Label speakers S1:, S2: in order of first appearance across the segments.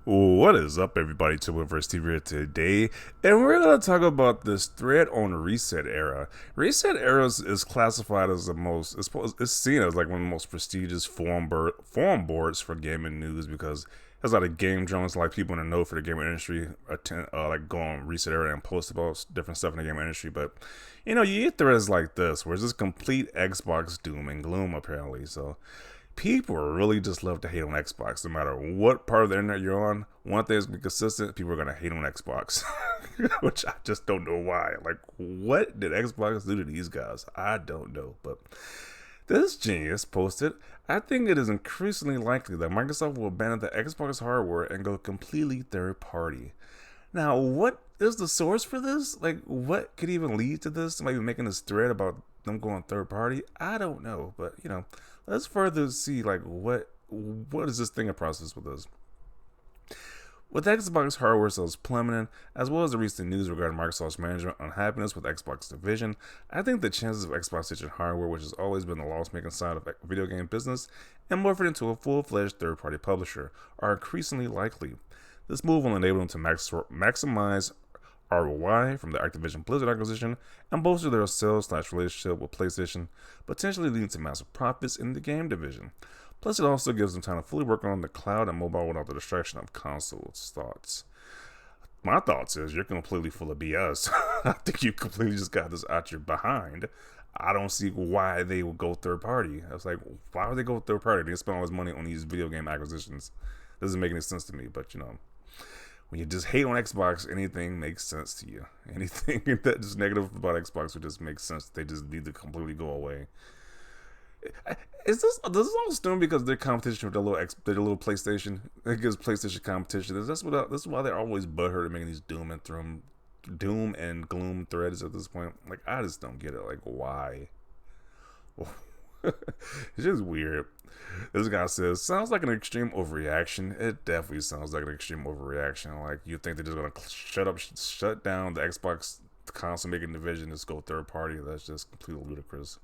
S1: What is up, everybody? Vs. TV here today, and we're going to talk about this thread on Reset Era. Reset Era is classified as it's seen as like one of the most prestigious forum boards for gaming news because there's a lot of game journalists, like people in the know for the gaming industry, like go on Reset Era and post about different stuff in the gaming industry. But you get threads like this, where it's just complete Xbox doom and gloom, apparently. So people really just love to hate on Xbox. No matter what part of the internet you're on, one thing is going to be consistent: people are going to hate on Xbox, which I just don't know why. Like, what did Xbox do to these guys? I don't know. But this genius posted, I think it is increasingly likely that Microsoft will abandon the Xbox hardware and go completely third party. Now, what is the source for this? Like, what could even lead to this? Maybe making this thread about them going third party? I don't know, but let's further see like what is this thinking process with this. With Xbox hardware sales plummeting, as well as the recent news regarding Microsoft's management unhappiness with Xbox division, I think the chances of Xbox switching hardware, which has always been the loss-making side of video game business, and morphing into a full-fledged third-party publisher, are increasingly likely. This move will enable them to maximize ROI from the Activision Blizzard acquisition and bolster their sales/relationship with PlayStation, potentially leading to massive profits in the game division. Plus, it also gives them time to fully work on the cloud and mobile without the distraction of consoles. Thoughts? My thoughts is you're completely full of BS. I think you completely just got this out your behind. I don't see why they would go third party. I was like, why would they go third party? They spend all this money on these video game acquisitions. Doesn't make any sense to me, but when you just hate on Xbox, anything makes sense to you. Anything that's negative about Xbox would just make sense. They just need to completely go away. Does this all stem because their competition with their little PlayStation? It gives PlayStation competition. This is why they're always butthurt at making these doom and gloom threads at this point. Like, I just don't get it. Like, why? It's just weird. This guy says, sounds like an extreme overreaction. It definitely sounds like an extreme overreaction. Like, you think they're just gonna shut down the Xbox console making division, just go third party? That's just completely ludicrous.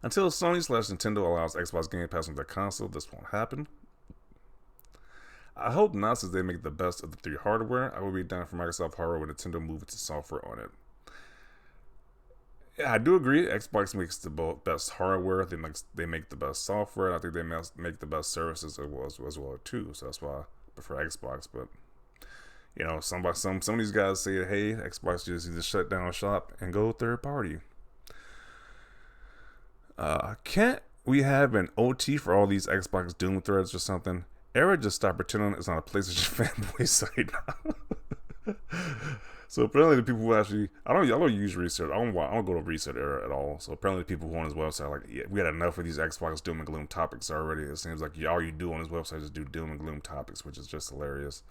S1: Until Sony/Nintendo allows Xbox Game Pass on their console, this won't happen. I hope not, since they make the best of the three hardware. I will be down for Microsoft hardware when Nintendo moves its software on it. Yeah, I do agree. Xbox makes the best hardware. They make the best software. And I think they make the best services as well too. So that's why I prefer Xbox. But some of these guys say, hey, Xbox just needs to shut down shop and go third party. Can't we have an OT for all these Xbox Doom threads or something? Era, just stop pretending it's not a PlayStation fanboy site now. So apparently the people who actually, I don't use Reset. I don't go to Reset Era at all. So apparently the people who on his website are like, yeah, we had enough of these Xbox Doom and Gloom topics already. It seems like all you do on his website is do Doom and Gloom topics, which is just hilarious.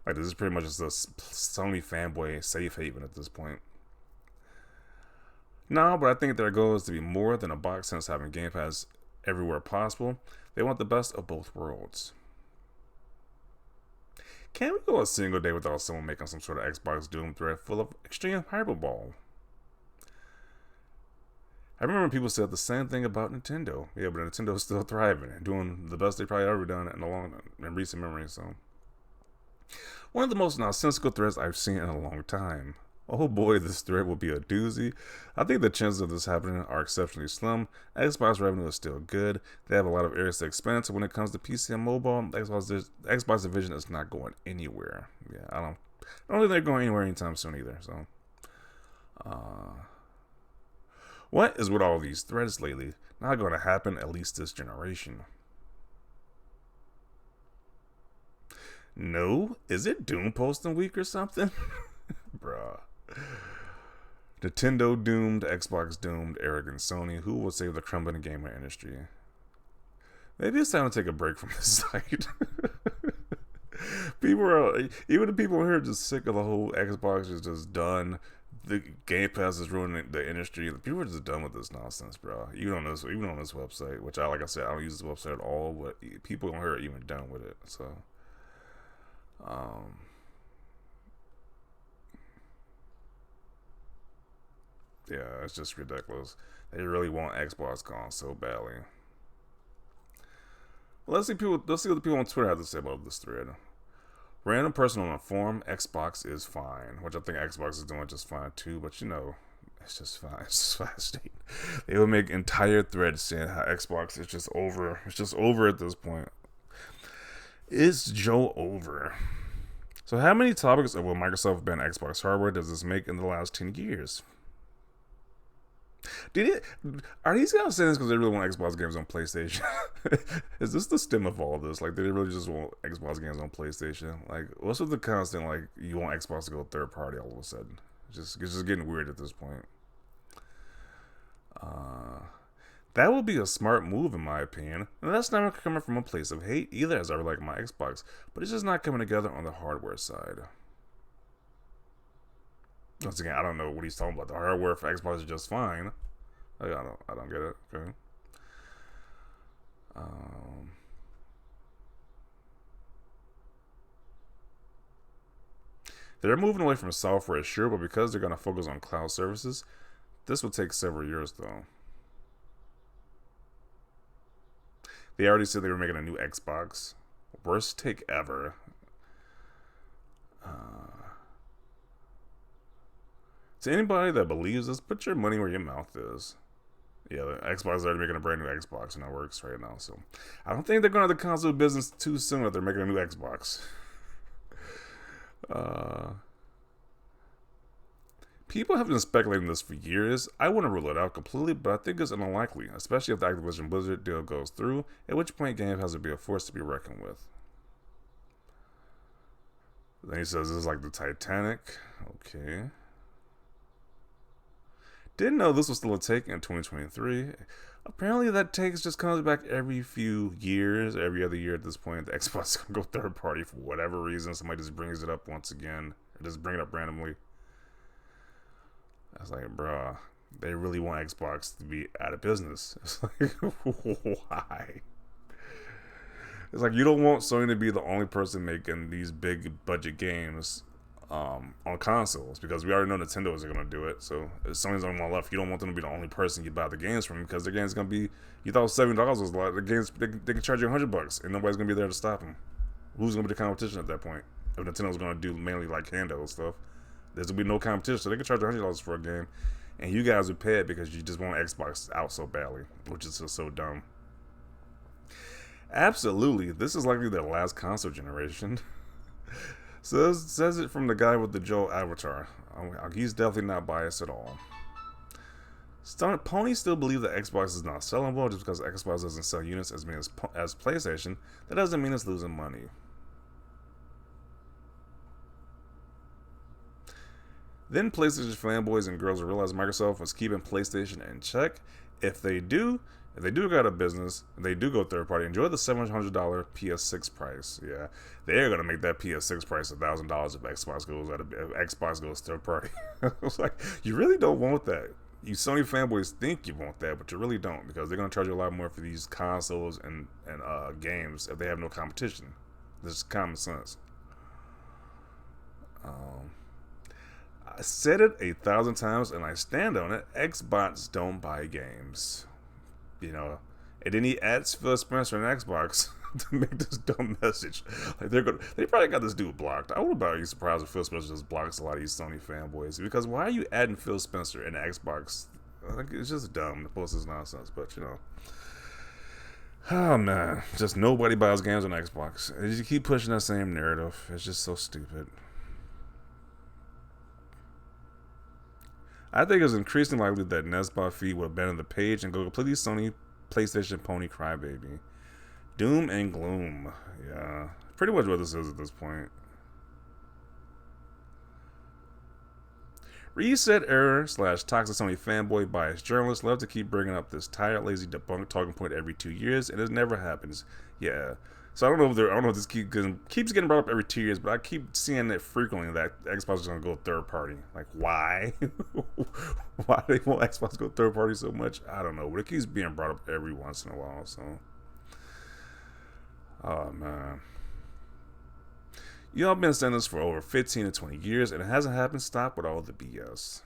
S1: Like, this is pretty much just a Sony fanboy safe haven at this point. No, but I think their goal is to be more than a box sense having Game Pass everywhere possible. They want the best of both worlds. Can we go a single day without someone making some sort of Xbox Doom thread full of extreme hyperbole? I remember people said the same thing about Nintendo. Yeah, but Nintendo's still thriving and doing the best they've probably ever done in recent memory. So, one of the most nonsensical threads I've seen in a long time. Oh boy, this thread will be a doozy. I think the chances of this happening are exceptionally slim. Xbox revenue is still good. They have a lot of areas to expand. So when it comes to PC and mobile, Xbox division is not going anywhere. Yeah, I don't think they're going anywhere anytime soon either. So, what is with all these threads lately? Not going to happen, at least this generation. No, is it Doom posting week or something? Bruh. Nintendo doomed, Xbox doomed, arrogant Sony. Who will save the crumbling gamer industry? Maybe it's time to take a break from this site. Even the people here are just sick of the whole Xbox is just done. The Game Pass is ruining the industry. People are just done with this nonsense, bro. Even on this website, which like I said, I don't use this website at all. But people on here are even done with it. So, yeah, it's just ridiculous. They really want Xbox gone so badly. Let's see what the people on Twitter have to say about this thread. Random person on a forum, Xbox is fine, which I think Xbox is doing just fine too. But you know, it's just fine. It's just fascinating. They would make entire threads saying how Xbox is just over. It's just over at this point. Is Joe over? So how many topics of will Microsoft ban Xbox hardware does this make in the last 10 years? Are these guys saying this because they really want Xbox games on PlayStation? Is this the stem of all of this? Like, they really just want Xbox games on PlayStation? Like, what's with the constant, like, you want Xbox to go third party all of a sudden? It's just getting weird at this point. That would be a smart move, in my opinion. And that's not coming from a place of hate either, as I like my Xbox. But it's just not coming together on the hardware side. Once again, I don't know what he's talking about. The hardware for Xbox is just fine. I don't get it. Okay. They're moving away from software, sure, but because they're going to focus on cloud services, this will take several years, though. They already said they were making a new Xbox. Worst take ever. To anybody that believes this, put your money where your mouth is. Yeah, the Xbox is already making a brand new Xbox, and that works right now. So I don't think they're going to the console business too soon if they're making a new Xbox. People have been speculating this for years. I wouldn't rule it out completely, but I think it's unlikely, especially if the Activision Blizzard deal goes through, at which point Game has to be a force to be reckoned with. Then he says this is like the Titanic. Okay. Didn't know this was still a take in 2023. Apparently that takes just comes back every few years, every other year at this point. The Xbox is going to go third party for whatever reason. Somebody just brings it up once again. Or just bring it up randomly. I was like, bruh, they really want Xbox to be out of business. It's like, why? It's like you don't want Sony to be the only person making these big budget games on consoles, because we already know Nintendo is going to do it. So if Sony's the only one left, you don't want them to be the only person you buy the games from, because the game's going to be, you thought $70 was a lot, the games, they can charge you $100 and nobody's going to be there to stop them. Who's going to be the competition at that point? If Nintendo's going to do mainly like handheld stuff, there's going to be no competition, so they can charge $100 for a game, and you guys would pay it because you just want Xbox out so badly, which is just so dumb. Absolutely, this is likely their last console generation. Says it from the guy with the Joe avatar. He's definitely not biased at all. Pony still believe that Xbox is not selling well just because Xbox doesn't sell units as many as PlayStation. That doesn't mean it's losing money. Then PlayStation fanboys and girls realized Microsoft was keeping PlayStation in check. If they do go out of business, they do go third party, enjoy the $700 PS6 price. Yeah, they're gonna make that PS6 price $1,000 if Xbox goes third party. I was like, you really don't want that. You Sony fanboys think you want that, but you really don't, because they're gonna charge you a lot more for these consoles and games if they have no competition. This is common sense. I said it 1,000 times and I stand on it. Xbox don't buy games. You know, and then he adds Phil Spencer and Xbox to make this dumb message. Like they probably got this dude blocked. I wouldn't be surprised if Phil Spencer just blocks a lot of these Sony fanboys, because why are you adding Phil Spencer and Xbox? Like, it's just dumb to post this nonsense. But you know, oh man, just nobody buys games on Xbox. And you keep pushing that same narrative. It's just so stupid. I think it's increasingly likely that Nesbot feed will abandon the page and go completely Sony PlayStation Pony crybaby. Doom and gloom. Yeah. Pretty much what this is at this point. Reset error / toxic Sony fanboy biased journalists love to keep bringing up this tired, lazy debunked talking point every 2 years, and it never happens. Yeah. So I don't know if this keeps getting brought up every 2 years, but I keep seeing it frequently that Xbox is going to go third party. Like, why? Why do they want Xbox to go third party so much? I don't know, but it keeps being brought up every once in a while. So, oh man, y'all been saying this for over 15 to 20 years, and it hasn't happened. Stop with all the BS.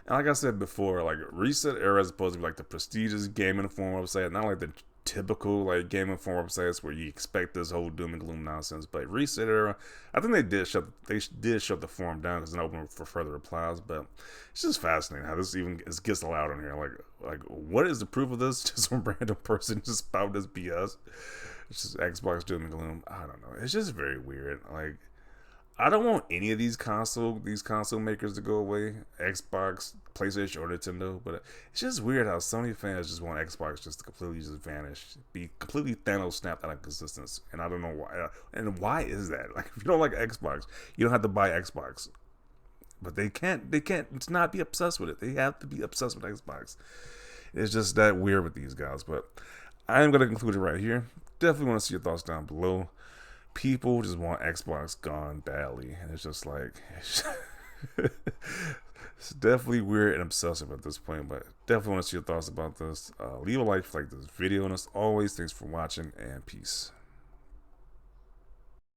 S1: And like I said before, like Reset Era is supposed to be like the prestigious Game Informer website, not like the typical like Game Informer websites where you expect this whole doom and gloom nonsense. But Reset Era, I think they did shut the forum down because it's open for further replies. But it's just fascinating how this even gets allowed on here. Like what is the proof of this? Just some random person just spout this BS. It's just Xbox doom and gloom. I don't know. It's just very weird. Like, I don't want any of these console makers to go away, Xbox, PlayStation, or Nintendo. But it's just weird how Sony fans just want Xbox just to completely just vanish, be completely Thanos snapped out of existence. And I don't know why. And why is that? Like, if you don't like Xbox, you don't have to buy Xbox. But they can't not be obsessed with it. They have to be obsessed with Xbox. It's just that weird with these guys. But I am gonna conclude it right here. Definitely want to see your thoughts down below. People just want Xbox gone badly, and it's just like it's definitely weird and obsessive at this point. But definitely want to see your thoughts about this. Leave a like for this video, and as always, thanks for watching and peace.